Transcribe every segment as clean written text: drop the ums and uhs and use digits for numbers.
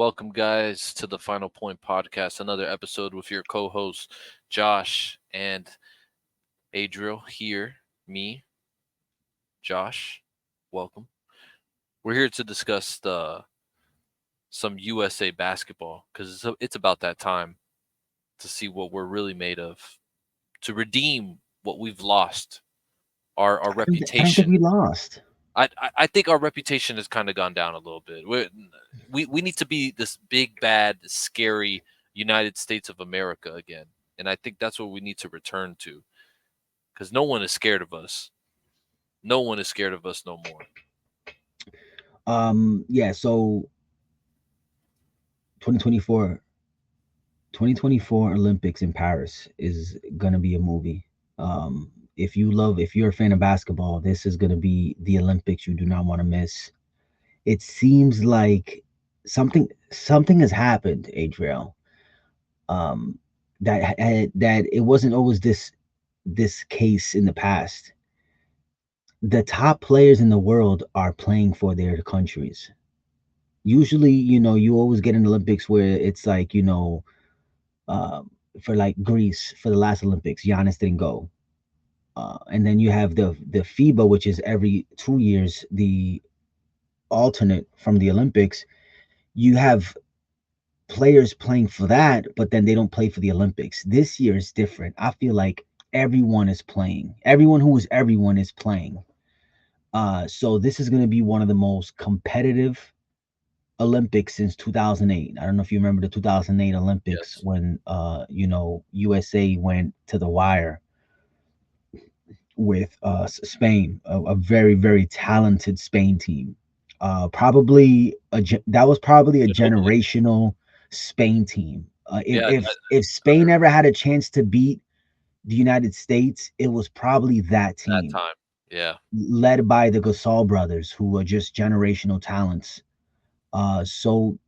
welcome, guys, to the Final Point Podcast. Another episode with your co-hosts Josh and Adriel here. Me, Josh. Welcome. We're here to discuss some USA basketball because it's about that time to see what we're really made of, to redeem what we've lost, our I don't think reputation. we lost. I think our reputation has kind of gone down a little bit. We need to be this big, bad, scary United States of America again, and I think that's what we need to return to, because no one is scared of us. No one is scared of us no more. Yeah, so 2024 2024 Olympics in Paris is gonna be a movie. If you're a fan of basketball, this is gonna be the Olympics you do not want to miss. It seems like something has happened, Adriel. Um, that it wasn't always this case in the past. The top players in the world are playing for their countries. Usually, you always get in Olympics where it's like, um, for like Greece for the last Olympics, Giannis didn't go. And then you have the FIBA, which is every 2 years, the alternate from the Olympics. You have players playing for that, but then they don't play for the Olympics. This year is different. I feel like everyone is playing. Everyone who is everyone is playing. So this is going to be one of the most competitive Olympics since 2008. I don't know if you remember the 2008 Olympics Yes. when USA went to the wire with Spain, a very very talented Spain team. That was probably a Ginobili. generational Spain team. Yeah, If Spain ever had a chance to beat the United States, it was probably that that team, time. Yeah. led by the Gasol brothers, who were just generational talents. So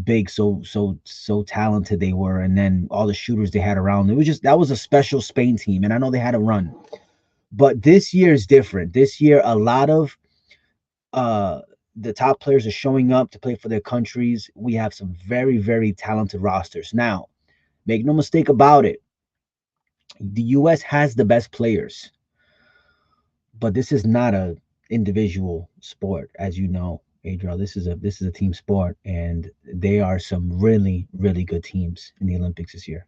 big, so talented they were, and then all the shooters they had around. It was just that was a special Spain team, and I know they had a run. But this year is different. This year, a lot of uh the top players are showing up to play for their countries. We have some very, very talented rosters. Now, make no mistake about it, the US has the best players, but this is not a individual sport, as you know, Adriel. This is a team sport, and they are some really, really good teams in the Olympics this year.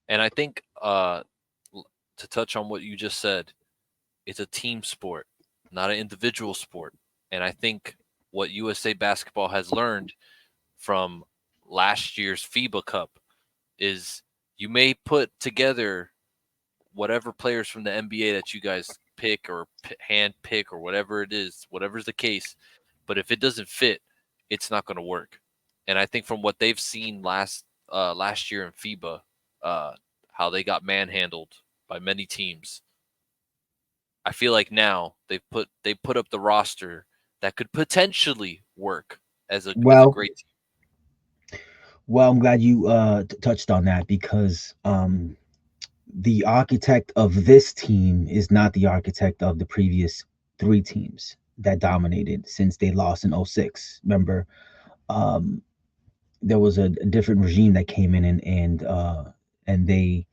And I think to touch on what you just said, it's a team sport, not an individual sport. And I think what USA basketball has learned from last year's FIBA Cup is you may put together whatever players from the NBA that you guys pick or hand pick or whatever it is, whatever's the case, but if it doesn't fit, it's not going to work. And I think from what they've seen last year in FIBA, uh, how they got manhandled by many teams, I feel like now they put up the roster that could potentially work as a Well, great team. I'm glad you touched on that because the architect of this team is not the architect of the previous three teams that dominated since they lost in '06. Remember, um, there was a different regime that came in, and they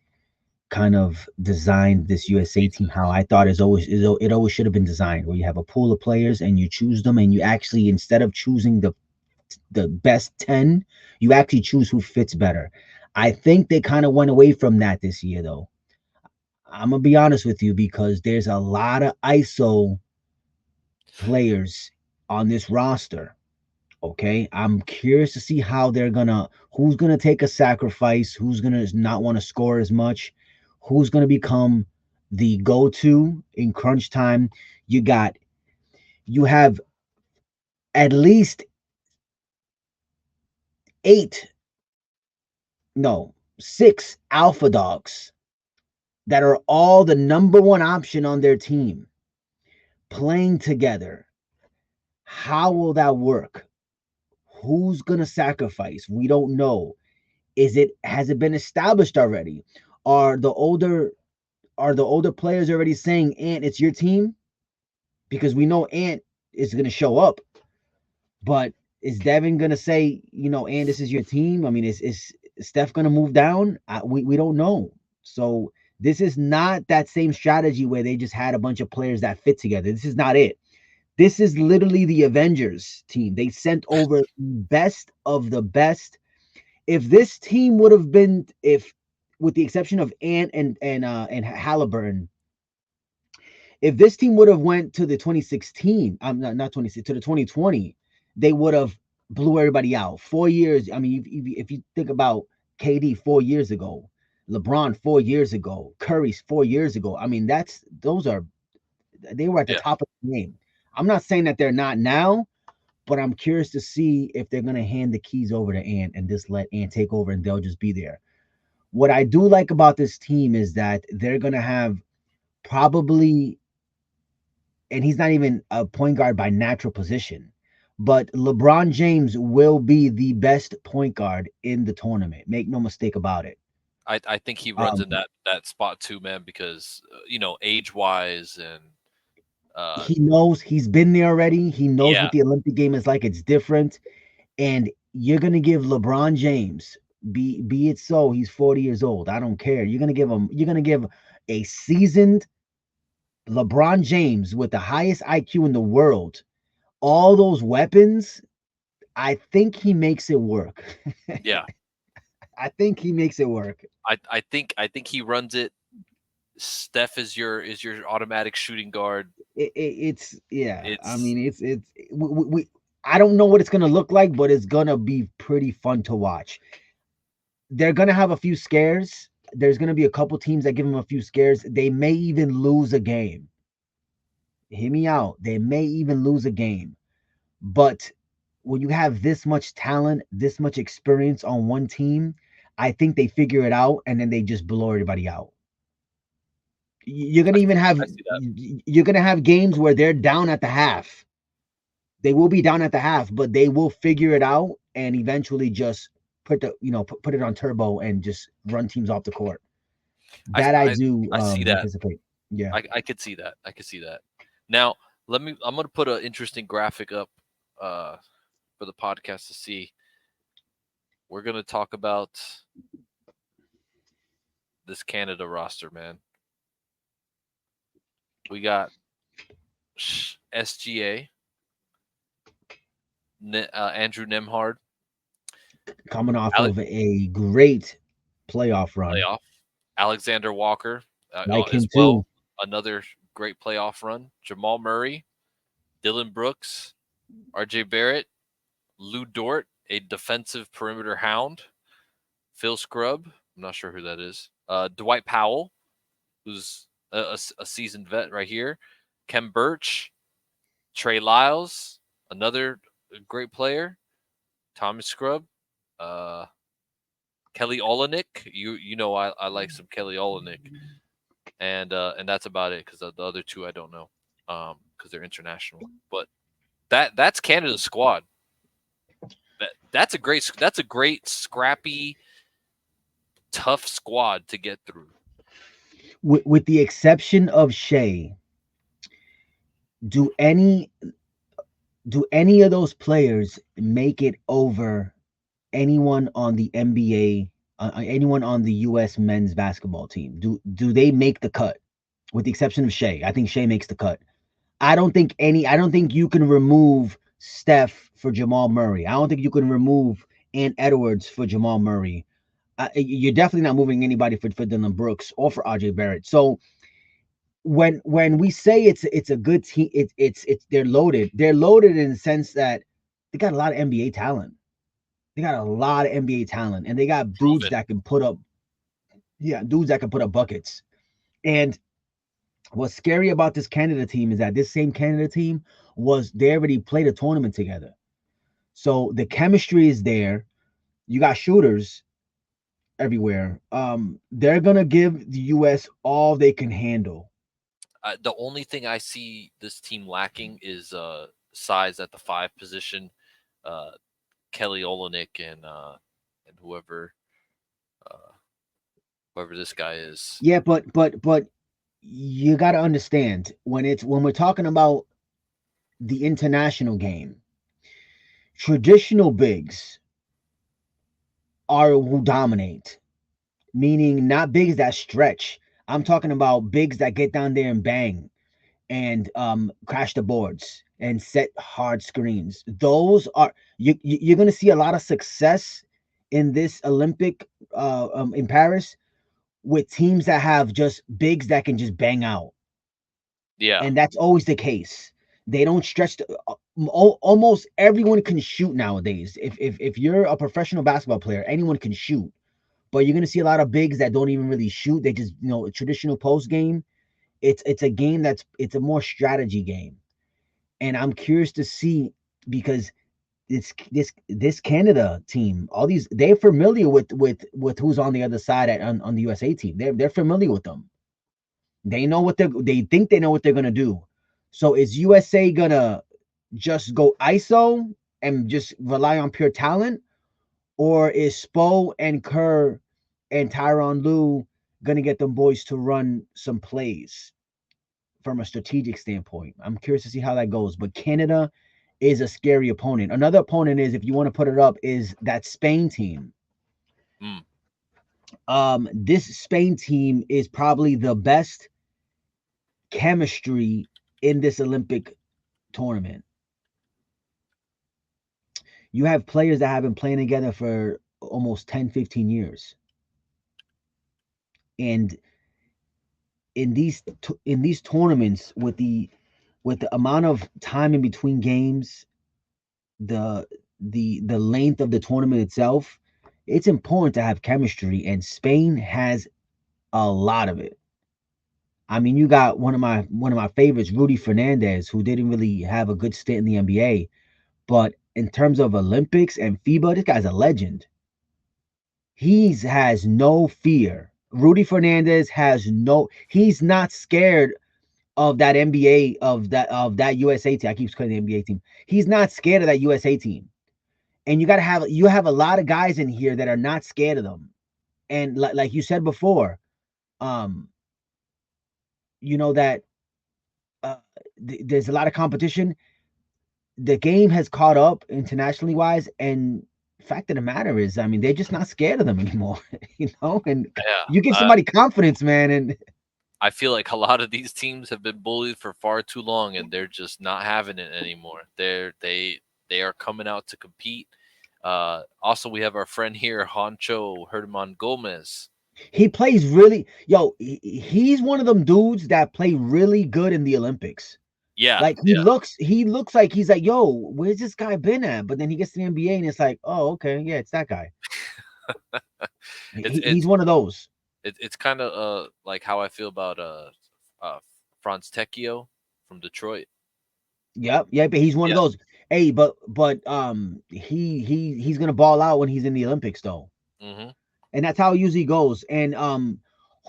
kind of designed this USA Changed team how I thought it always should have been designed, where you have a pool of players and you choose them, and you actually, instead of choosing the best 10, you actually choose who fits better. I think they kind of went away from that this year, though. I'm gonna be honest with you, because there's a lot of ISO players on this roster. Okay, I'm curious to see who's gonna take a sacrifice, who's gonna not want to score as much, who's gonna become the go-to in crunch time. You got you have at least eight, no, six alpha dogs that are all the number one option on their team playing together. How will that work? Who's gonna sacrifice? We don't know. Has it been established already? Are the older are the older players already saying, Ant, it's your team? Because we know Ant is gonna show up, but is Devin gonna say, and this is your team? I mean, is Steph gonna move down? We don't know. So this is not that same strategy where they just had a bunch of players that fit together. This is not it. This is literally the Avengers team. They sent over best of the best. If this team would have been, if with the exception of Ant and Halliburton, if this team would have went to the 2016, I'm not 26 to the 2020, they would have blew everybody out. 4 years. I mean, if you think about KD 4 years ago, LeBron 4 years ago, Curry's 4 years ago. I mean, those are they were at the Yeah. top of the game. I'm not saying that they're not now, but I'm curious to see if they're gonna hand the keys over to Ant and just let Ant take over and they'll just be there. What I do like about this team is that they're gonna have probably, and he's not even a point guard by natural position, but LeBron James will be the best point guard in the tournament. Make no mistake about it. I think he runs Um, in that spot too, man, because age wise and uh, he knows he's been there already. He knows yeah, what the Olympic game is like. It's different, and you're gonna give LeBron James, be it so, he's 40 years old. I don't care. You're gonna give a seasoned LeBron James with the highest IQ in the world all those weapons. I think he makes it work. yeah. I think he makes it work. I think he runs it. Steph is your automatic shooting guard. It's yeah. I It's mean, it's we I don't know what it's gonna look like, but it's gonna be pretty fun to watch. They're gonna have a few scares. There's gonna be a couple teams that give them a few scares. They may even lose a game. Hear me out. They may even lose a game. But when you have this much talent, this much experience on one team, I think they figure it out and then they just blow everybody out. You're gonna even have I see that. you're gonna have games where they're down at the half. They will be down at the half, but they will figure it out and eventually just put it on turbo and just run teams off the court. I That I I, do I see that. anticipate. Yeah, I could see that. I could see that. Now I'm gonna put an interesting graphic up uh, for the podcast to see. We're gonna talk about this Canada roster, man. We got SGA, Andrew Nemhard, coming off Ale- of a great playoff run, playoff, Alexander Walker, like as him too. well. Another great playoff run. Jamal Murray, Dylan Brooks, RJ Barrett, Lou Dort, a defensive perimeter hound, Phil Scrubb, I'm not sure who that is, Dwight Powell, who's a seasoned vet right here, Kem Birch, Trey Lyles, another great player, Thomas Scrubb, uh, Kelly Olenek. I like some Kelly Olenek, and that's about it because the other two I don't know because they're international. But that's Canada's squad. That's a great scrappy tough squad to get through. With the exception of Shea, do any do any of those players make it over anyone on the NBA, anyone on the U.S. men's basketball team? Do they make the cut? With the exception of Shea, I think Shea makes the cut. I don't think you can remove Steph for Jamal Murray. I don't think you can remove Ant Edwards for Jamal Murray. You're definitely not moving anybody for Dylan Brooks or for RJ Barrett. So when we say it's a good team, it's they're loaded. They're loaded in the sense that they got a lot of NBA talent. They got a lot of NBA talent, and they got dudes Proven. that can put up, yeah, dudes that can put up buckets. And what's scary about this Canada team is that this same Canada team was they already played a tournament together. So the chemistry is there. You got shooters everywhere. They're gonna give the US all they can handle. The only thing I see this team lacking is size at the five position. Uh, Kelly Olenek and uh, whoever this guy is. Yeah, but you gotta understand when we're talking about the international game, Traditional bigs are who dominate, meaning not bigs that stretch. I'm talking about bigs that get down there and bang and crash the boards and set hard screens. Those are you're going to see a lot of success in this Olympic in Paris with teams that have just bigs that can just bang out, Yeah. and that's always the case. They don't stretch. Almost everyone can shoot nowadays. If you're a professional basketball player, anyone can shoot. But you're gonna see a lot of bigs that don't even really shoot. They just a traditional post game. It's a game it's a more strategy game, and I'm curious to see because this Canada team, all these they're familiar with who's on the other side on the USA team. They're familiar with them. They know what they think they know what they're gonna do. So is USA gonna just go ISO and just rely on pure talent, or is Spo and Kerr and Tyronn Lue gonna get them boys to run some plays from a strategic standpoint? I'm curious to see how that goes. But Canada is a scary opponent. Another opponent is, if you want to put it up, is that Spain team. Mm. This Spain team is probably the best chemistry in this Olympic tournament. You have players that have been playing together for almost 10, 15 years. And in these tournaments with the amount of time in between games, the the length of the tournament itself, it's important to have chemistry, and Spain has a lot of it. I mean, you got one of my favorites, Rudy Fernandez, who didn't really have a good stint in the NBA, but in terms of Olympics and FIBA, this guy's a legend. He has no fear. Rudy Fernandez has no. He's not scared of that NBA of that USA team. I keep calling the NBA team. He's not scared of that USA team. And you have a lot of guys in here that are not scared of them. And like you said before, um, that uh, there's a lot of competition. The game has caught up internationally wise, and fact of the matter is, I mean, they're just not scared of them anymore. And Yeah. you give somebody confidence, man, and I feel like a lot of these teams have been bullied for far too long, and they're just not having it anymore. They are coming out to compete. Also, we have our friend here, Honcho Herman Gomez. he plays really. Yo, he's one of them dudes that play really good in the Olympics. Yeah, Like yeah. he looks like he's like, yo, where's this guy been at? But then he gets to the NBA and it's like, oh, okay, yeah, it's that guy. It's He's one of those. it's kind of like how I feel about uh Franz Tecchio from Detroit. Yep, yeah, but he's one of Yeah. those. Hey, but he's gonna ball out when he's in the Olympics though, Hmm. and that's how it usually goes. And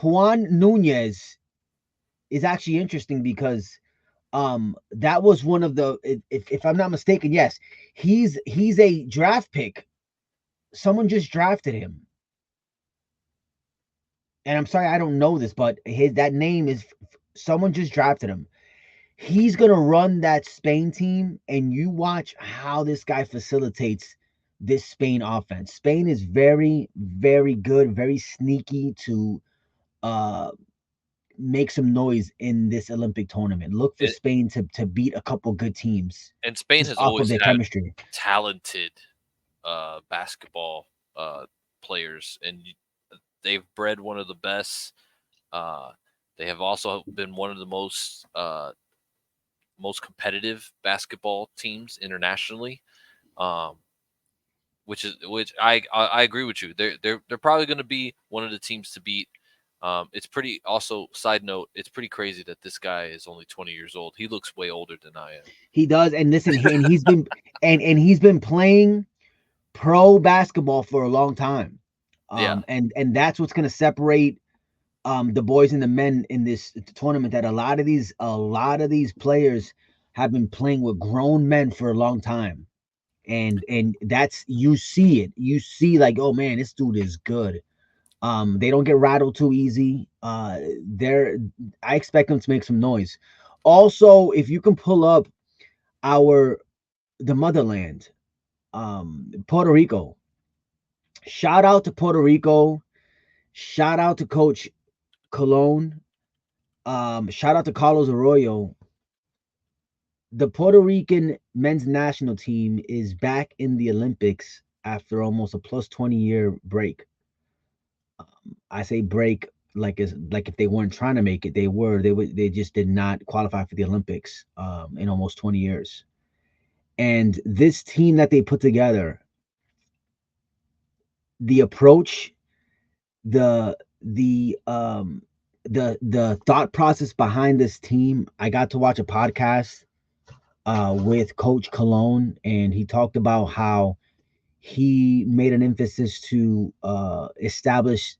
Juan Nunez is actually interesting because that was one of the, if I'm not mistaken, yes, he's a draft pick. Someone just drafted him, and I'm sorry I don't know this, but his that name is someone just drafted him. He's gonna run that Spain team, and you watch how this guy facilitates this Spain offense. Spain is very, very good, very sneaky to uh make some noise in this Olympic tournament. Look for It, Spain to beat a couple good teams and Spain just has off of always their had chemistry. talented basketball players, and they've bred one of the best. Uh, they have also been one of the most competitive basketball teams internationally. Um, which I agree with you. They're probably going to be one of the teams to beat. It's pretty. Also, side note, it's pretty crazy that this guy is only 20 years old. He looks way older than I am. He does, and listen, he's been playing pro basketball for a long time. Yeah, And that's what's gonna separate the boys and the men in this tournament, that a lot of these players have been playing with grown men for a long time. And that's, you see like, oh man, this dude is good. They don't get rattled too easy. They're I expect them to make some noise. Also, if you can pull up our the motherland, Puerto Rico. Shout out to Puerto Rico. Shout out to Coach Cologne. Shout out to Carlos Arroyo. The Puerto Rican men's national team is back in the Olympics after almost a plus 20-year break. I say break like if they weren't trying to make it, they just did not qualify for the Olympics in almost 20 years. And this team that they put together, the approach, the the thought process behind this team. I got to watch a podcast with Coach Cologne, and he talked about how he made an emphasis to establish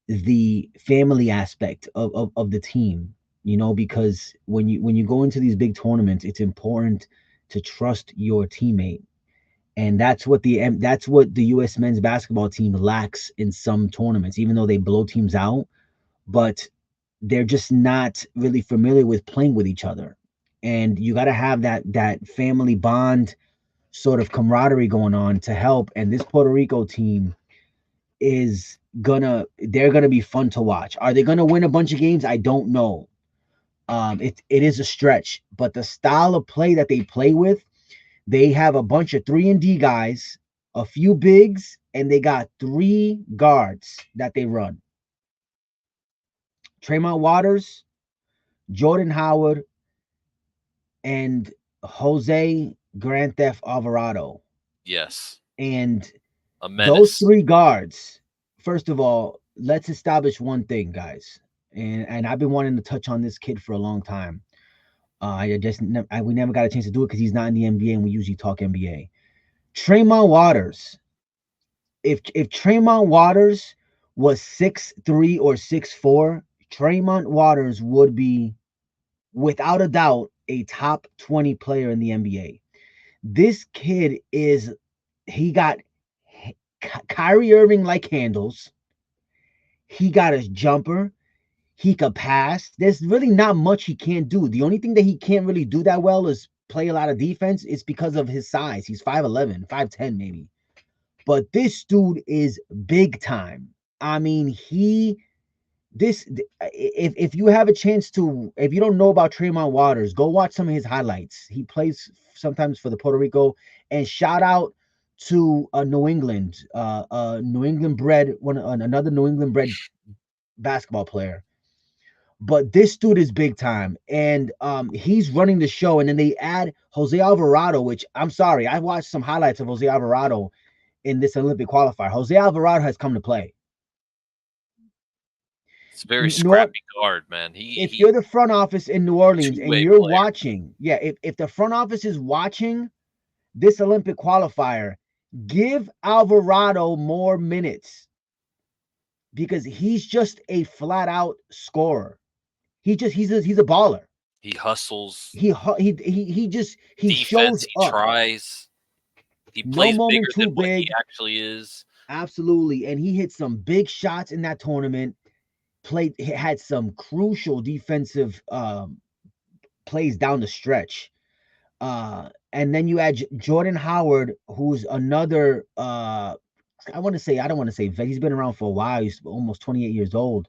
the family aspect of the team. You know, because when you go into these big tournaments, it's important to trust your teammate, and that's what the U.S. men's basketball team lacks in some tournaments. Even though they blow teams out, but they're just not really familiar with playing with each other. And you got to have that family bond sort of camaraderie going on to help. And this Puerto Rico team they're gonna be fun to watch. Are they gonna win a bunch of games? I don't know. It is a stretch, but the style of play that they play with, they have a bunch of 3-and-D guys, a few bigs, and they got 3 guards that they run. Tremont Waters, Jordan Howard, and Jose Grand Theft Alvarado. Yes. And A those menace. 3 guards, first of all, let's establish one thing, guys. And I've been wanting to touch on this kid for a long time. We never got a chance to do it because he's not in the NBA, and we usually talk NBA. Tremont Waters. If Tremont Waters was 6'3" or 6'4", Tremont Waters would be, without a doubt, a top 20 player in the NBA. This kid is he got Kyrie Irving like handles. He got his jumper. He could pass. There's really not much he can't do. The only thing that he can't really do that well is play a lot of defense. It's because of his size. He's 5'11", 5'10" maybe. But this dude is big time. I mean, this if you have a chance to, if you don't know about Tremont Waters, go watch some of his highlights. He plays sometimes for the Puerto Rico. And shout out to New England bred another New England bred basketball player. But this dude is big time, and he's running the show. And then they add Jose Alvarado, which, I'm sorry, I watched some highlights of Jose Alvarado in this Olympic qualifier. Jose Alvarado has come to play. It's a very New, scrappy guard, man. if you're the front office in New Orleans and Two-way you're player. watching, yeah, if the front office is watching this Olympic qualifier, give Alvarado more minutes because he's just a flat out scorer. He's a baller. He hustles. He Defense, shows he up. tries. He No plays moment bigger than too what he big. actually is. Absolutely, and he hit some big shots in that tournament. Had some crucial defensive plays down the stretch. And then you add Jordan Howard, who's another. I don't want to say vet. He's been around for a while. He's almost 28 years old.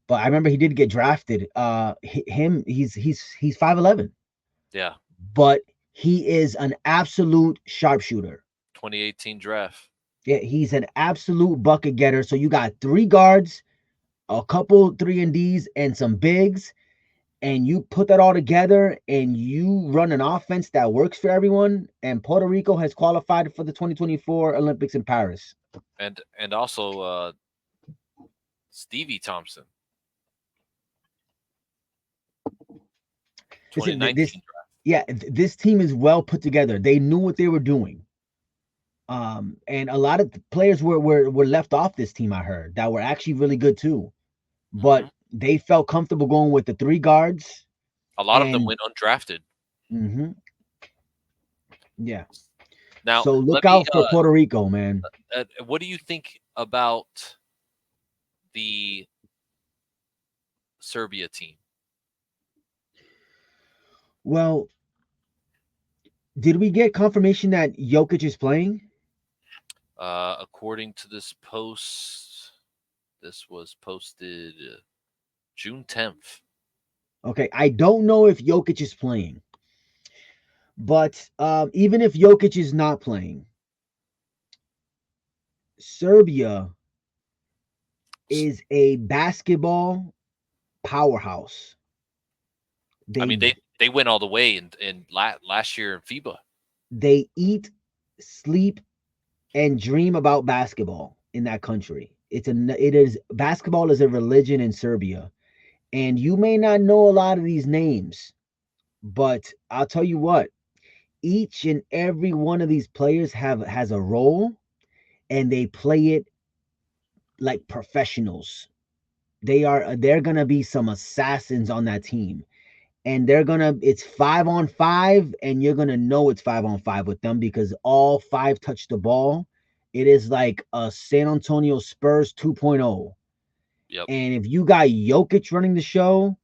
But I remember he did get drafted. He's 5'11", Yeah. but he is an absolute sharpshooter. 2018 draft. Yeah, he's an absolute bucket getter. So you got 3 guards, a couple 3-and-Ds, and some bigs, and you put that all together and you run an offense that works for everyone. And Puerto Rico has qualified for the 2024 Olympics in Paris. And also Stevie Thompson. Listen, 2019 draft. this team is well put together. They knew what they were doing. And a lot of players were left off this team, I heard, that were actually really good too. But Hmm. they felt comfortable going with the 3 guards. A lot of them And went undrafted. mhm, yeah. Now, So look let me out for Puerto Rico, man. what do you think about the Serbia team? Well, Did we get confirmation that Jokic is playing? According to this post, this was posted June 10th. Okay, I don't know if Jokic is playing, but even if Jokic is not playing, Serbia is a basketball powerhouse. I They mean, they went all the way in last year in FIBA. they eat, sleep, and dream about basketball in that country. It is basketball is a religion in Serbia, and you may not know a lot of these names, but I'll tell you what, each and every one of these players have has a role, and they play it like professionals. They're gonna be some assassins on that team, and they're gonna it's 5-on-5, and you're gonna know it's 5-on-5 with them because all five touch the ball. It is like a San Antonio Spurs 2.0. Yep. And if you got Jokic running the show,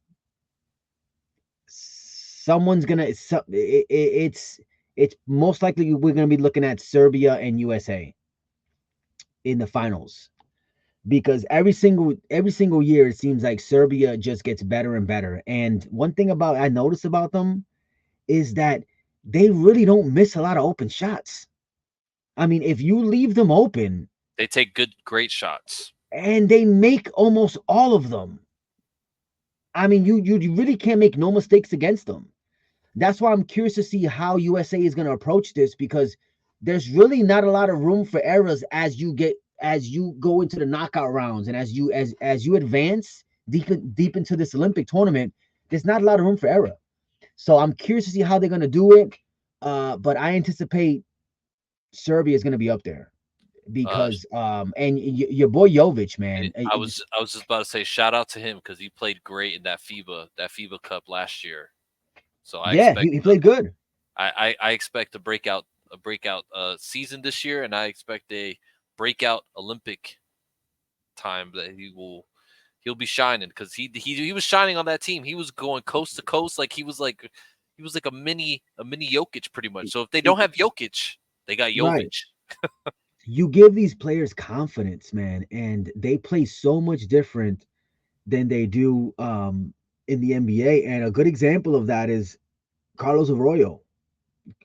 someone's gonna it's most likely we're gonna be looking at Serbia and USA in the finals, because every single year it seems like Serbia just gets better and better. And one thing about I notice about them is that they really don't miss a lot of open shots. I mean, if you leave them open, They take great shots. and they make almost all of them. I mean, you really can't make no mistakes against them. That's why I'm curious to see how USA is going to approach this, because there's really not a lot of room for errors as you go into the knockout rounds, and as you advance deep into this Olympic tournament. There's not a lot of room for error. So I'm curious to see how they're going to do it. But I anticipate Serbia is going to be up there Uh, because and your boy Jovic, man. I was just about to say shout out to him because he played great in that FIBA Cup last year. So I Yeah, expect he played good. I expect a breakout season this year, and I expect a breakout Olympic time that he'll be shining because he was shining on that team. He was going coast to coast like he was like a mini Jokic pretty much. So if they don't have Jokic, they got Right. Jovic. You give these players confidence, man, and they play so much different than they do in the NBA. And a good example of that is Carlos Arroyo.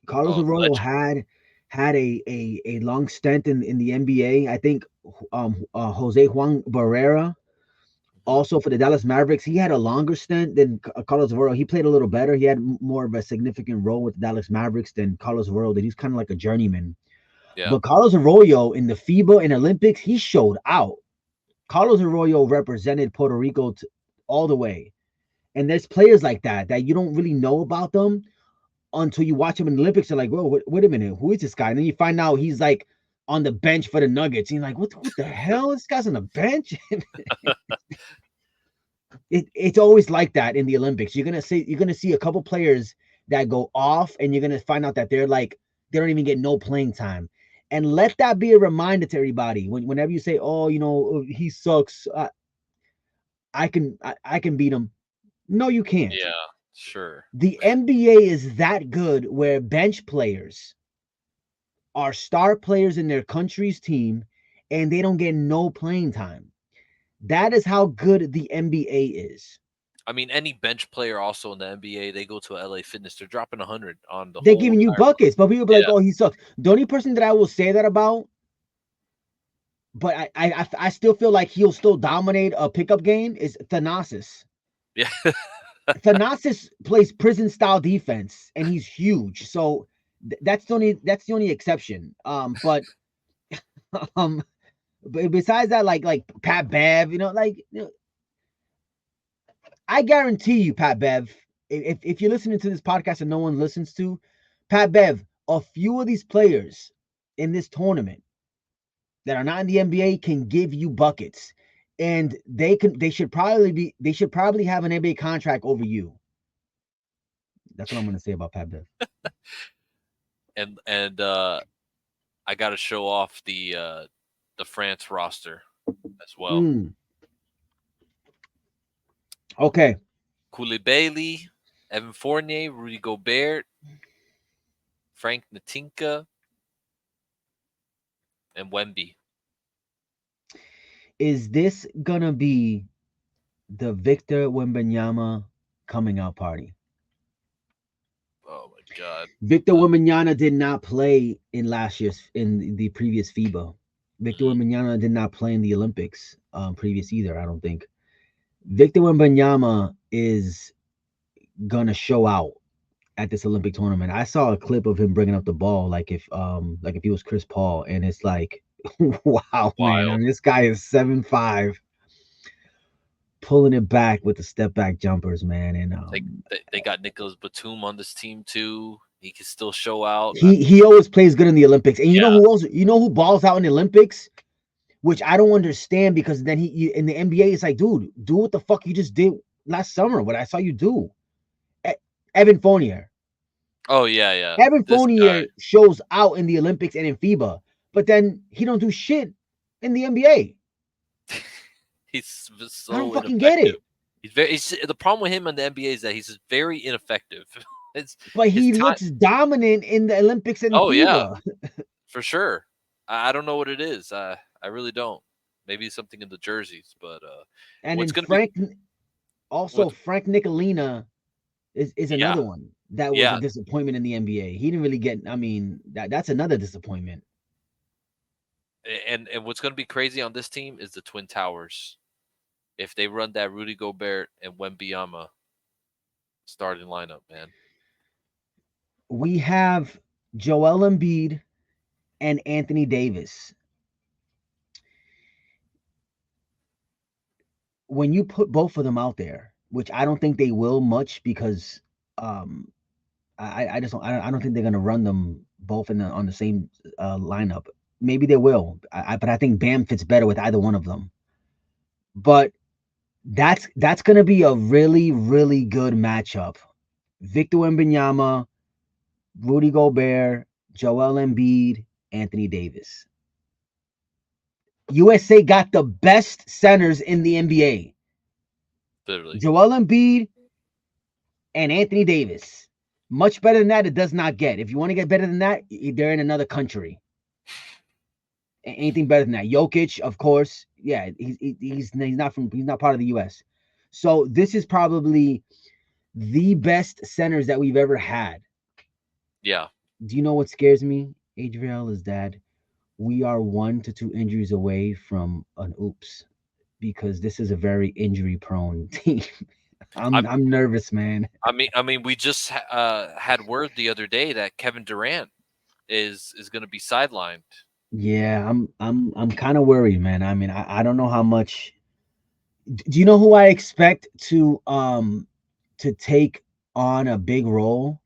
Carlos Oh, Arroyo legend. had a long stint in the NBA. I think Jose Juan Barrera, Hmm. also for the Dallas Mavericks, he had a longer stint than Carlos Arroyo. He played a little better. He had more of a significant role with the Dallas Mavericks than Carlos Arroyo. That he's kind of like a journeyman. Yeah. But Carlos Arroyo in the FIBA and Olympics, he showed out. Carlos Arroyo represented Puerto Rico all the way. And there's players like that you don't really know about them until you watch him in the Olympics. You're like, whoa, wait a minute, who is this guy? And then you find out he's like on the bench for the Nuggets. And you're like, what the hell? This guy's on the bench. It's always like that in the Olympics. You're gonna see a couple players that go off, and you're gonna find out that they don't even get no playing time. And let that be a reminder to everybody. Whenever you say, "Oh, he sucks," I can beat him. No, you can't. Yeah. Sure. The NBA is that good where bench players are star players in their country's team, and they don't get no playing time. That is how good the NBA is. I mean, any bench player also in the NBA, they go to LA Fitness, they're dropping 100 on the They're whole giving you entire month. buckets, but people be like, Yeah. "Oh, he sucks." The only person that I will say that about, but I still feel like he'll still dominate a pickup game, is Thanasis. Yeah. Thanasis plays prison style defense, and he's huge. So that's the only exception. Um, but besides that, like Pat Bev, I guarantee you, Pat Bev, if you're listening to this podcast and no one listens to Pat Bev, a few of these players in this tournament that are not in the NBA can give you buckets, and they should probably have an NBA contract over you. That's what I'm gonna say about Pat Bev. And I got to show off the France roster as well. Mm, okay. Koulibaly, Evan Fournier, Rudy Gobert, Frank Natinka, and Wemby. Is this gonna be the Victor Wembanyama coming out party? Oh my God. Victor The Wembanyama did not play in the previous FIBA. Victor mhm. Wembanyama did not play in the Olympics previous either. I don't think Victor Wembanyama is gonna show out at this Olympic tournament. I saw a clip of him bringing up the ball like if he was Chris Paul, and it's like, wow, man. I Wild. mean, this guy is 7'5", pulling it back with the step back jumpers, man. And They got Nicholas Batum on this team too. He can still show out. I he always plays good in the Olympics. And you know Yeah. who else? You know who balls out in the Olympics? Which I don't understand, because then in the NBA, it's like, dude, do what the fuck you just did last summer. What I saw you do, Evan Fournier. Oh yeah, yeah. Evan This guy. Fournier shows out in the Olympics and in FIBA, but then he don't do shit in the NBA. He's I don't so fucking get ineffective. it. The problem with him in the NBA is that he's very ineffective. It's But his he time. looks dominant in the Olympics and Oh yeah, FIBA. for sure. I don't know what it is. I really don't. Maybe it's something in the jerseys, but And what's then gonna be also what? Frank Nicolina is Yeah, another one that was a yeah. disappointment in the NBA. He didn't really get. I mean, that's another disappointment. And what's gonna be crazy on this team is the Twin Towers. If they run that Rudy Gobert and Wembanyama starting lineup, man. We have Joel Embiid and Anthony Davis. When you put both of them out there, which I don't think they will much, because um, I just I don't think they're gonna run them both on the same lineup. Maybe they will, but I think Bam fits better with either one of them. But that's gonna be a really good matchup. Victor Wembanyama, Rudy Gobert, Joel Embiid, Anthony Davis. USA got the best centers in the NBA. Literally. Joel Embiid and Anthony Davis. Much better than that, it does not get. If you want to get better than that, they're in another country. Anything better than that? Jokic, of course. Yeah, he's not part of the U.S. So this is probably the best centers that we've ever had. Yeah. Do you know what scares me, Adriel? Is that we are 1 to 2 injuries away from an oops, because this is a very injury prone team. I I'm nervous, man. I mean, we just had word the other day that Kevin Durant is going to be sidelined. Yeah, I'm kind of worried, man. I mean, I don't know how much. Do you know who I expect to take on a big role?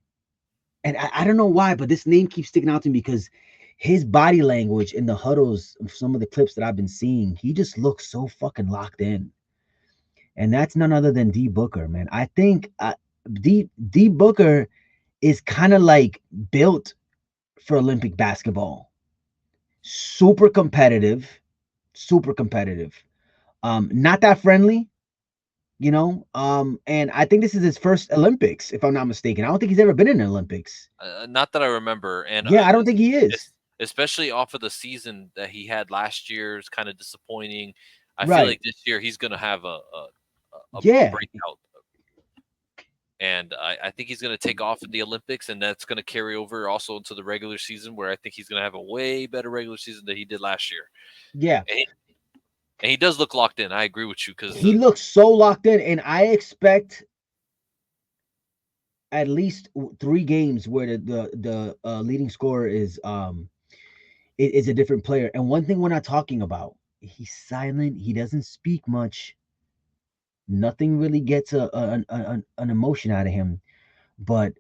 And I don't know why, but this name keeps sticking out to me, because his body language in the huddles of some of the clips that I've been seeing, he just looks so fucking locked in. And that's none other than D Booker, man. I think D Booker is kind of like built for Olympic basketball. Super competitive, super competitive. Not that friendly, and I think this is his first Olympics, if I'm not mistaken. I don't think he's ever been in the Olympics. Not that I remember, and Yeah, I don't think he is. especially off of the season that he had last year is kind of disappointing. I feel Right. like this year he's going to have a Yeah. breakout, and I think he's going to take off in the Olympics, and that's going to carry over also into the regular season, where I think he's going to have a way better regular season than he did last year. Yeah. And he does look locked in. I agree with you because He looks so locked in, and I expect at least 3 games where the leading scorer is a different player. And one thing we're not talking about, he's silent. He doesn't speak much. Nothing really gets an emotion out of him. But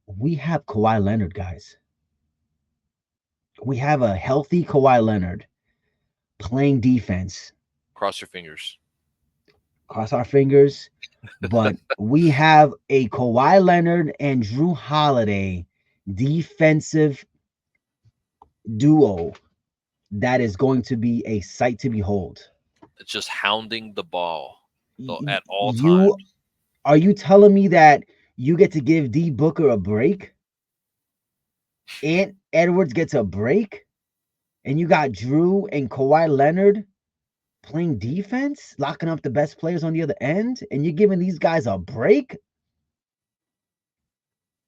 we have Kawhi Leonard, guys. We have a healthy Kawhi Leonard playing defense. cross your fingers. Cross our fingers. But we have a Kawhi Leonard and Drew Holiday defensive duo that is going to be a sight to behold. It's just hounding the ball at all You times. are you telling me that you get to give D Booker a break? and Edwards gets a break, and you got Drew and Kawhi Leonard playing defense, locking up the best players on the other end, and you're giving these guys a break.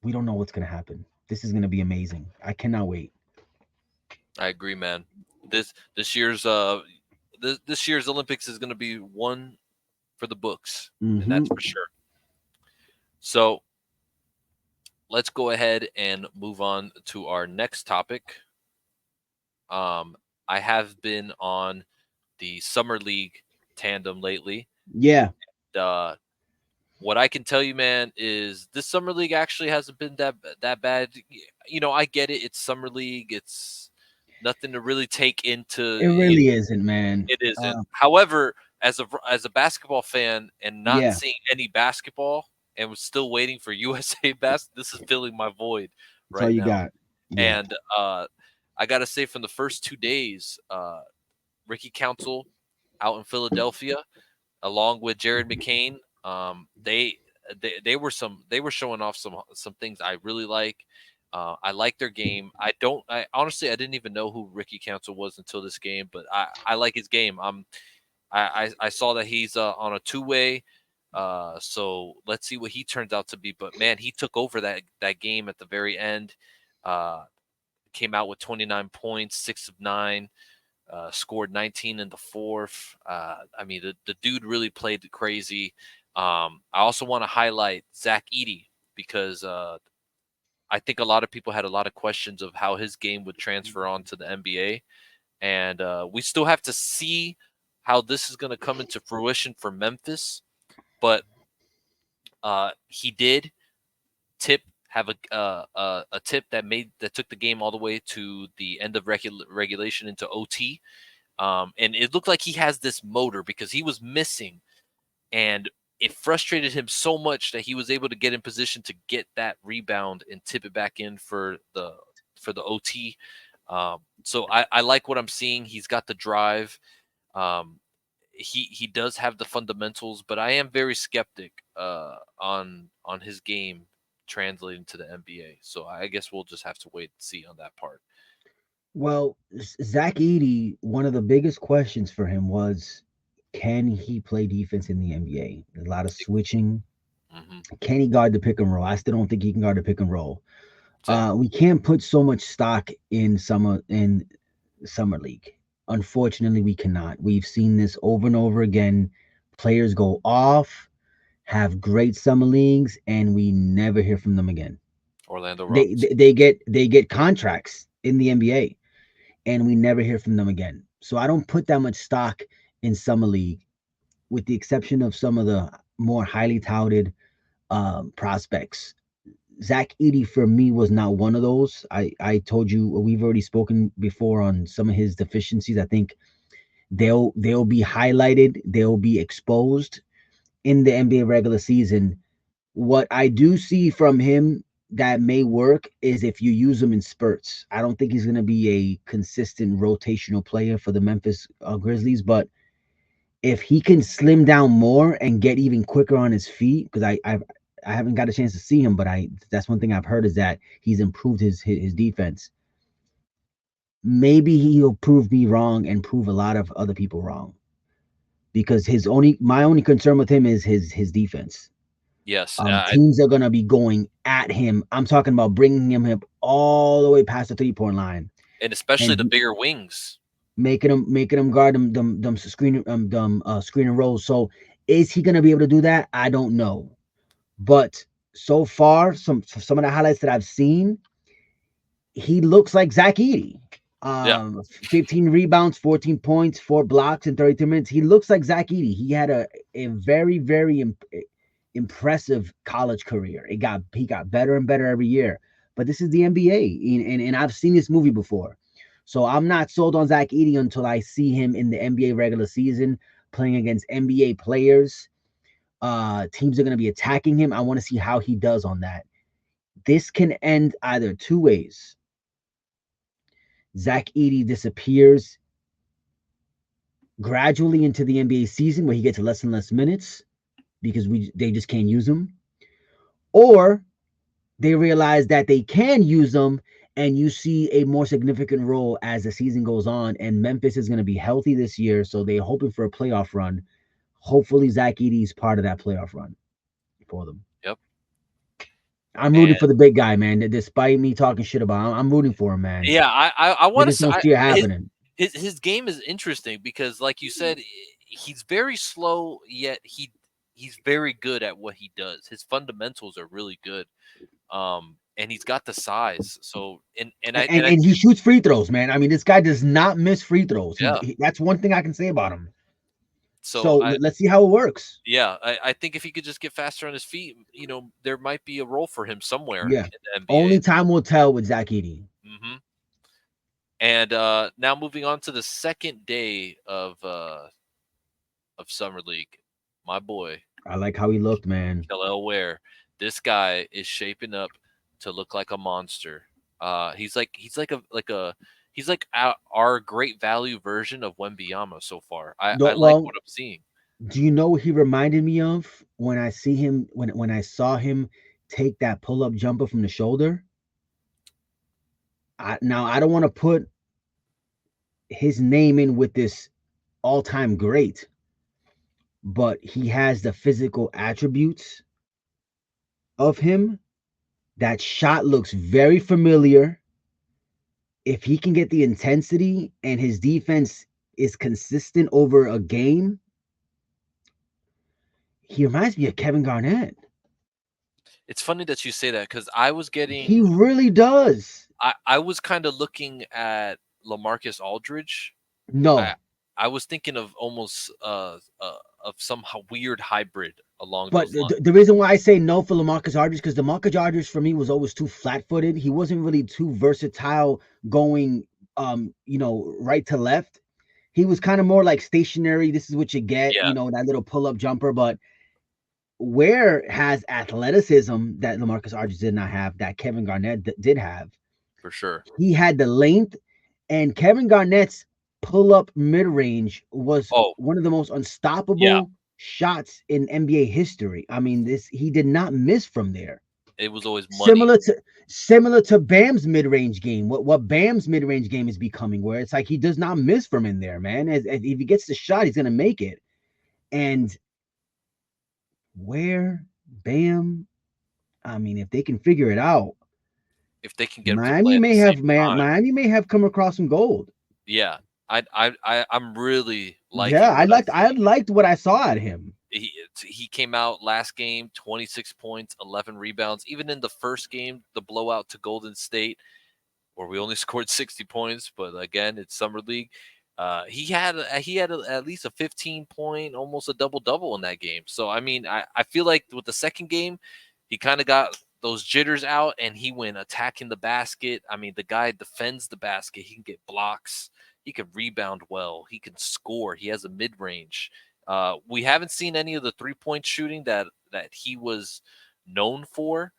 We don't know what's gonna happen. This is gonna be amazing. I cannot wait. I agree, man. This year's this year's Olympics is going to be one for the books, and Mm-hmm. that's for sure. So let's go ahead and move on to our next topic. Um, I have been on the summer league tandem lately. Yeah, Uh, what I can tell you, man, is this summer league actually hasn't been that bad. You know, I get it. It's summer league. It's nothing to really take into. it really isn't, man. It isn't. However, as a basketball fan and not Yeah, seeing any basketball and was still waiting for USA this is filling my void that's all right you now. got. Yeah. And I gotta say, from the first 2 days, Ricky Council out in Philadelphia, along with Jared McCain, they were showing off some things I really like. I like their game. I honestly I didn't even know who Ricky Council was until this game, but I like his game. I saw that he's on a two-way. So let's see what he turns out to be. But man, he took over that game at the very end. Uh, Came out with 29 points, 6 of 9. Scored 19 in the fourth. I mean, the dude really played crazy. I also want to highlight Zach Edey because I think a lot of people had a lot of questions of how his game would transfer on to the NBA. And we still have to see how this is going to come into fruition for Memphis. But he did tip have a tip that took the game all the way to the end of regulation into OT. And it looked like he has this motor because he was missing, and it frustrated him so much that he was able to get in position to get that rebound and tip it back in for the OT. So I like what I'm seeing. He's got the drive. Um, he does have the fundamentals, but I am very skeptic on his game translating to the NBA. So I guess we'll just have to wait and see on that part. Well, Zach Edey, one of the biggest questions for him was, can he play defense in the NBA? A lot of switching. Hmm. Can he guard the pick and roll? I still don't think he can guard the pick and roll. Same. We can't put so much stock in summer league. Unfortunately, we cannot. We've seen this over and over again. Players go off, have great summer leagues, and we never hear from them again. Orlando They Robinson. they, they get they get contracts in the NBA, and we never hear from them again. So I don't put that much stock in summer league, with the exception of some of the more highly touted prospects. Zach Edey for me was not one of those. I told you we've already spoken before on some of his deficiencies. I think they'll be highlighted, they'll be exposed in the NBA regular season. What I do see from him that may work is if you use him in spurts. I don't think he's going to be a consistent rotational player for the Memphis Grizzlies, but if he can slim down more and get even quicker on his feet, because I haven't got a chance to see him, but I that's one thing I've heard is that he's improved his defense. Maybe he'll prove me wrong and prove a lot of other people wrong, because his only my only concern with him is his defense. Yes, Teams are gonna be going at him. I'm talking about bringing him up all the way past the 3 point line and especially the and bigger wings. making him guard them screen and rolls. So is he gonna be able to do that? I don't know. But so far, some of the highlights that I've seen, he looks like Zach Edey. Yeah, 15 rebounds, 14 points, 4 blocks in 32 minutes. He looks like Zach Edey. He had a very, very impressive college career. He got better and better every year. But this is the NBA, and I've seen this movie before. So I'm not sold on Zach Edey until I see him in the NBA regular season playing against NBA players. Teams are going to be attacking him. I want to see how he does on that. This can end either two ways. Zach Edey disappears gradually into the NBA season where he gets less and less minutes because they just can't use him, or they realize that they can use him and you see a more significant role as the season goes on. And Memphis is going to be healthy this year, so they're hoping for a playoff run. Hopefully, Zach Edey is part of that playoff run for them. Yep. I'm rooting And for the big guy, man. Despite me talking shit about him, I'm rooting for him, man. yeah, I I want just to. don't see it happening. His game is interesting because, like you said, he's very slow, yet he's very good at what he does. His fundamentals are really good, and he's got the size. So And I and he shoots free throws, man. I mean, this guy does not miss free throws. yeah. That's one thing I can say about him. So So let's see how it works. yeah, I think if he could just get faster on his feet, there might be a role for him somewhere Yeah. in the NBA. Only time will tell with Zach Edey. Hmm. And now moving on to the second day of summer league, my boy I like how he looked, man. Kel'el Ware. This guy is shaping up to look like a monster. He's like our great value version of Wembanyama so far. I like Well, what I'm seeing. do you know what he reminded me of when I see him when I saw him take that pull up jumper from the shoulder? Now I don't want to put his name in with this all time great, but he has the physical attributes of him. That shot looks very familiar. If he can get the intensity and his defense is consistent over a game, he reminds me of Kevin Garnett. It's funny that you say that because He really does. I was kind of looking at LaMarcus Aldridge. I No, I was thinking of almost of some weird hybrid along but those the lines. reason why I say no for LaMarcus Aldridge because LaMarcus Aldridge for me was always too flat-footed. He wasn't really too versatile going, right to left. He was kind of more like stationary. This is what you get, Yeah, that little pull-up jumper. But Ware has athleticism that LaMarcus Aldridge did not have, that Kevin Garnett did have. for sure. He had the length, and Kevin Garnett's pull-up mid-range was Oh, one of the most yeah, unstoppable shots in NBA history. I mean, this he did not miss from there. it was always money. Similar to Bam's mid-range game. What Bam's mid-range game is becoming, where it's like he does not miss from in there, man. If he gets the shot, he's gonna make it. And where Bam, I mean, if they can figure it out, If they can get them to play Miami at the may same have man, time. Miami may have come across some gold. Yeah, I'm really Yeah, liking what I I see. liked what I saw at him. He came out last game, 26 points, 11 rebounds. Even in the first game, the blowout to Golden State, where we only scored 60 points, but again, it's summer league. He had at least a 15 point, almost a double double in that game. So I mean, I feel like with the second game, he kind of got those jitters out and he went attacking the basket. I mean, the guy defends the basket. He can get blocks. He can rebound well. He can score. He has a mid range. We haven't seen any of the 3-point shooting that he was known for,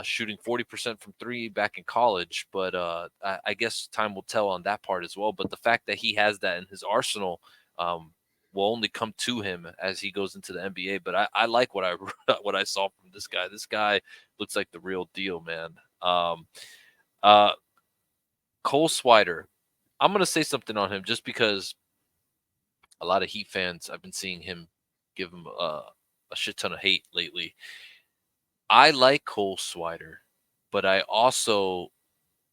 shooting 40% from three back in college. But I guess time will tell on that part as well. But the fact that he has that in his arsenal um, will only come to him as he goes into the NBA. But I like what I what I saw from this guy. This guy looks like the real deal, man. Uh, Cole Swider. I'm gonna say something on him just because a lot of Heat fans I've been seeing him give him a shit ton of hate lately. I like Cole Swider, but I also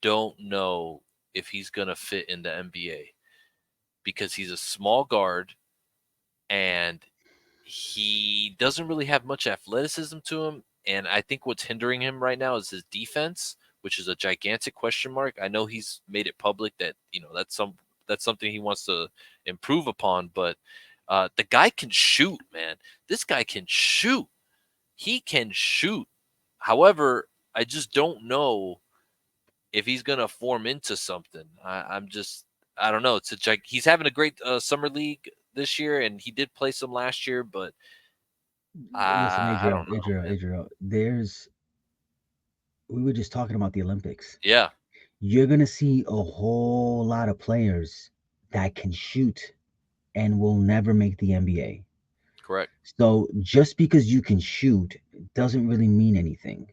don't know if he's going to fit in the NBA because he's a small guard and he doesn't really have much athleticism to him. And I think what's hindering him right now is his defense, which is a gigantic question mark. I know he's made it public that that's something he wants to improve upon, but the guy can shoot, man. This guy can shoot. He can shoot. However, I just don't know if he's gonna form into something. I don't know. He's having a great summer league this year, and he did play some last year, but Listen, I don't Adriel, know, Adriel, man. Adriel. We were just talking about the Olympics. Yeah, You're gonna see a whole lot of players that can shoot and will never make the NBA. correct. So just because you can shoot doesn't really mean anything.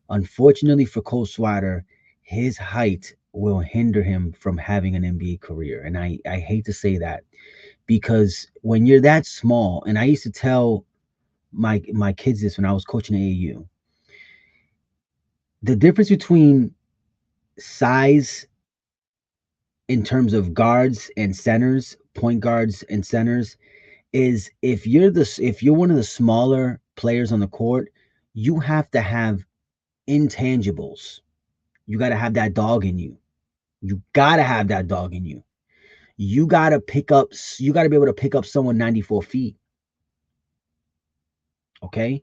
Unfortunately for Cole Swider, his height will hinder him from having an NBA career. And I hate to say that because when you're that small, and I used to tell my kids this when I was coaching AAU, the difference between size in terms of guards and centers, point guards and centers, is if you're one of the smaller players on the court, you have to have intangibles. You got to have that dog in you. You got to have that dog in you. You got to be able to pick up someone 94 feet. Okay.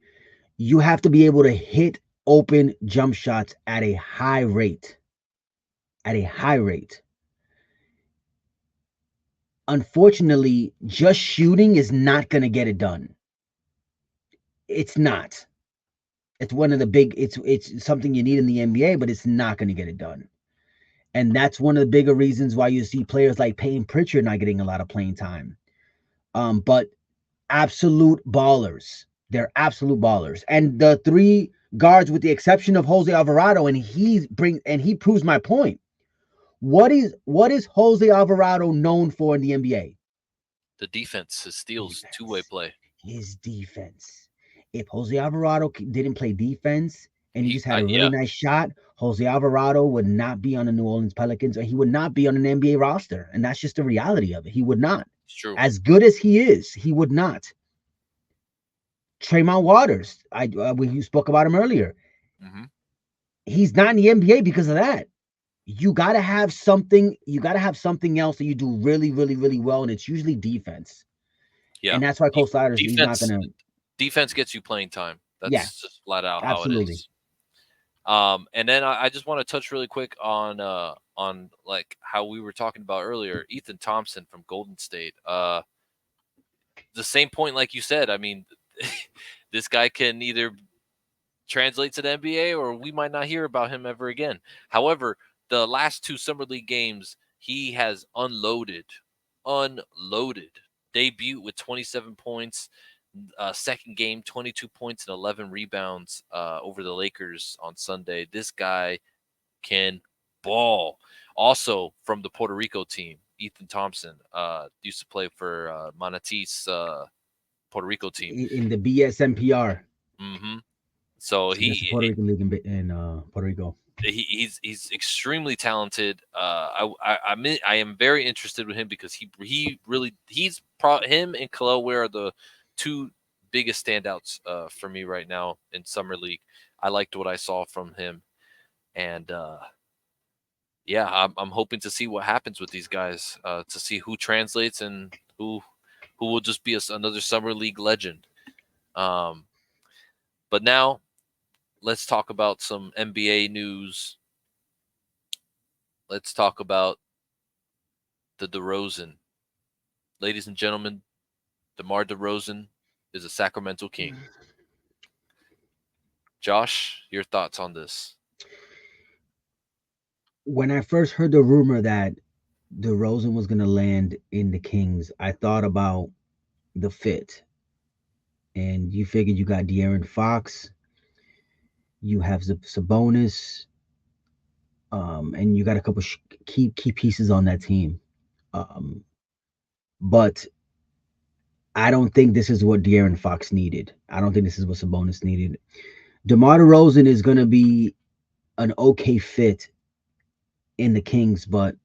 You have to be able to hit open jump shots at a high rate. At a high rate. Unfortunately, just shooting is not going to get it done. It's not. It's one of the big. It's something you need in the NBA, but it's not going to get it done. And that's one of the bigger reasons why you see players like Peyton Pritchard not getting a lot of playing time. But absolute ballers. They're absolute ballers. And the three guards, with the exception of Jose Alvarado, and he proves my point. What is Jose Alvarado known for in the NBA? The defense, his steals, two-way Defense. play. His defense. If Jose Alvarado didn't play defense and he He, just had a really yeah, nice shot, Jose Alvarado would not be on the New Orleans Pelicans, or he would not be on an NBA roster. And that's just the reality of it. He would not. it's true. As good as he is, he would not. Tremont Waters, when you spoke about him earlier, Hmm. he's not in the NBA because of that. You gotta have something. You gotta have something else that you do really, really, really well, and it's usually defense. Yeah, And that's why Cole Sliders, he's not defense. gonna. Defense gets you playing time. Yeah, That's just flat out how it absolutely. is. And then I just want to touch really quick on like how we were talking about earlier, Ethan Thompson from Golden State. The same point like you said. I mean, this guy can either translate to the NBA or we might not hear about him ever again. However, the last two summer league games, he has unloaded. Debut with 27 points. Second game, 22 points and 11 rebounds over the Lakers on Sunday. This guy can ball. Also from the Puerto Rico team, Ethan Thompson used to play for Manatee's Puerto Rico team. In the BSMPR, Hmm. So that's the Puerto Rican league in Puerto Rico. he's extremely talented. I am very interested with him because he really him and Khalil Ware are the two biggest standouts for me right now in summer league. I liked what I saw from him, and yeah, I'm hoping to see what happens with these guys to see who translates and who will just be another summer league legend. Um, but now let's talk about some NBA news. Let's talk about the Derozan. Ladies and gentlemen, DeMar DeRozan is a Sacramento King. Josh, your thoughts on this? When I first heard the rumor that DeRozan was gonna land in the Kings, I thought about the fit. And you figured you got De'Aaron Fox, you have Sabonis, and you got a couple key pieces on that team. Um, but I don't think this is what De'Aaron Fox needed. I don't think this is what Sabonis needed. DeMar DeRozan is going to be an okay fit in the Kings, but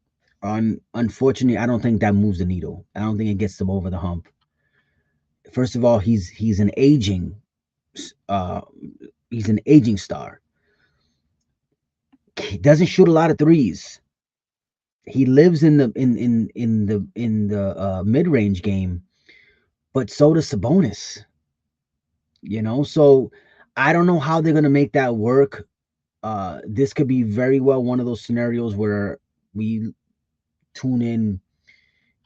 unfortunately, I don't think that moves the needle. I don't think it gets them over the hump. First of all, uh, he's an aging star. He doesn't shoot a lot of threes. He lives in the mid range game, but so does Sabonis. So I don't know how they're gonna make that work. This could be very well one of those scenarios where we tune in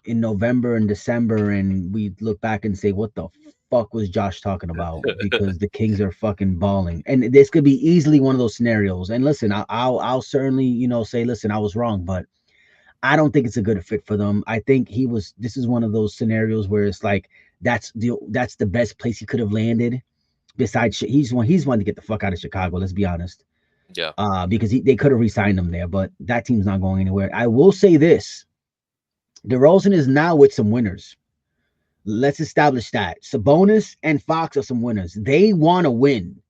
November and December and we look back and say, what the fuck was Josh talking about? Because the Kings are fucking balling. And this could be easily one of those scenarios. And listen, I'll certainly, say, listen, I was wrong, but I don't think it's a good fit for them. I think this is one of those scenarios where it's like, that's the best place he could have landed. Besides, he's one to get the fuck out of Chicago. Let's be honest. Yeah. Because they could have re-signed him there, but that team's not going anywhere. I will say this: DeRozan is now with some winners. Let's establish that Sabonis and Fox are some winners. They want to win.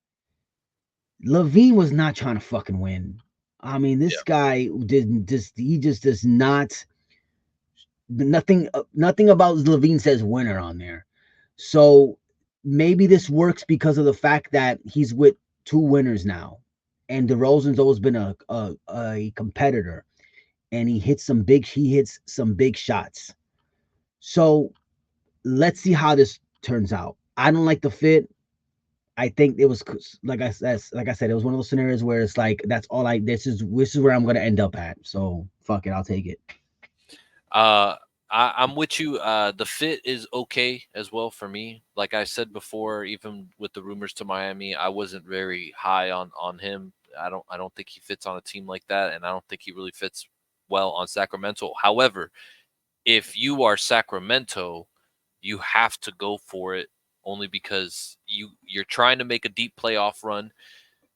Levine was not trying to fucking win. I mean, Yeah. this guy didn't just he just does not nothing about Levine says winner on there. So maybe this works because of the fact that he's with two winners now, and DeRozan's always been a competitor, and he hits some big shots. So let's see how this turns out. I don't like the fit. I think it was like I said, it was one of those scenarios where it's like that's all I this is where I'm gonna end up at. So fuck it, I'll take it. Uh, I'm with you. The fit is okay as well for me. Like I said before, even with the rumors to Miami, I wasn't very high on him. I don't think he fits on a team like that, and I don't think he really fits well on Sacramento. However, if you are Sacramento, you have to go for it only because you're trying to make a deep playoff run.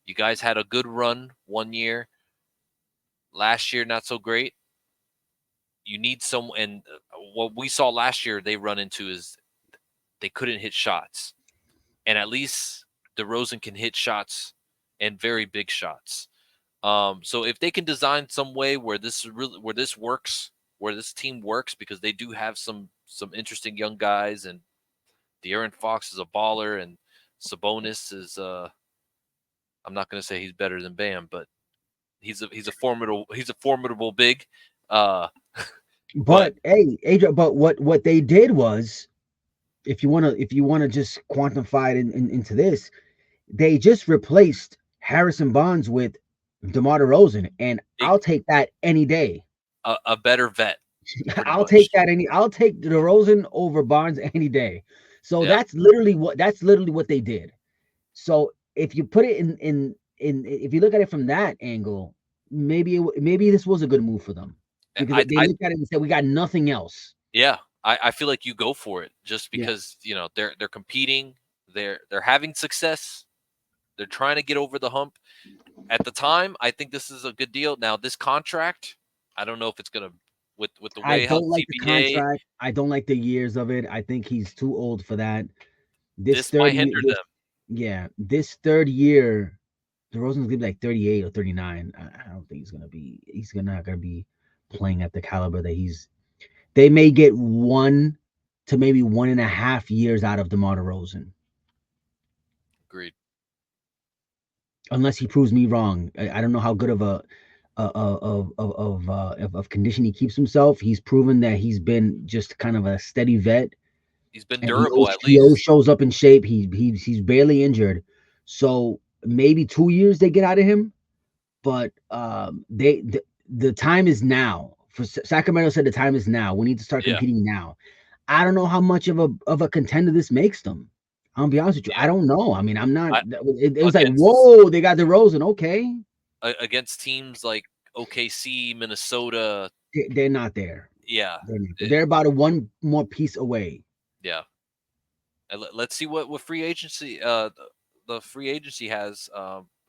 You guys had a good run one year. Last year, not so great. You need some, and what we saw last year, they run into is they couldn't hit shots, and at least DeRozan can hit shots and very big shots. So if they can design some way where this is really where this works, where this team works, because they do have some interesting young guys, and De'Aaron Fox is a baller, and Sabonis is I'm not going to say he's better than Bam, but he's a formidable big. Uh, but But hey, Adrian, but what they did was, if you wanna just quantify it into this, they just replaced Harrison Barnes with DeMar DeRozan, and it, I'll take that any day. a better vet, pretty I'll take much. that any. I'll take DeRozan over Barnes any day. So Yeah, that's literally what they did. So if you put it in if you look at it from that angle, maybe this was a good move for them because they I looked at it and said we got nothing else. yeah, I feel like you go for it just Yeah, because they're competing, they're having success, they're trying to get over the hump. At the time, I think this is a good deal. Now this contract, I don't know if it's gonna with the I way how don't like the CBA contract. I don't like the years of it. I think he's too old for that. This this might third year, hinder this them. yeah, this third year, DeRozan's gonna be like 38 or 39. I don't think he's not gonna be playing at the caliber that he's. They may get 1 to maybe 1.5 years out of DeMar DeRozan, Agreed. unless he proves me wrong. I don't know how good of a of condition he keeps himself. He's proven that he's been just kind of a steady vet, He's been and durable at he always least. shows up in shape. He's barely injured, so maybe 2 years they get out of him. But the time is now. For Sacramento said the time is now. We need to start Yeah, competing now. I don't know how much of a contender this makes them. I'll be honest with you. I yeah. don't know. I mean, I'm not. I, It was like, against whoa, they got DeRozan. Okay, against teams like OKC, Minnesota. they're not there. Yeah, They're not there. it- They're about a one more piece away. yeah. And let's see what free agency the free agency has.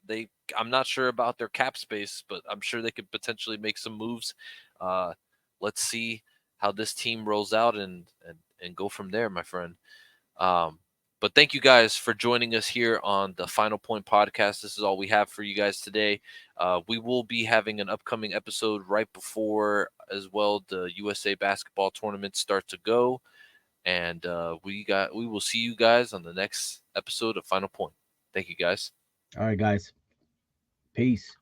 They I'm not sure about their cap space, but I'm sure they could potentially make some moves. Uh, let's see how this team rolls out and go from there, my friend. Um, but thank you guys for joining us here on the Final Point podcast. This is all we have for you guys today. We will be having an upcoming episode right before as well the USA basketball tournament start to go. And we will see you guys on the next episode of Final Point. Thank you guys. All right, guys. Peace.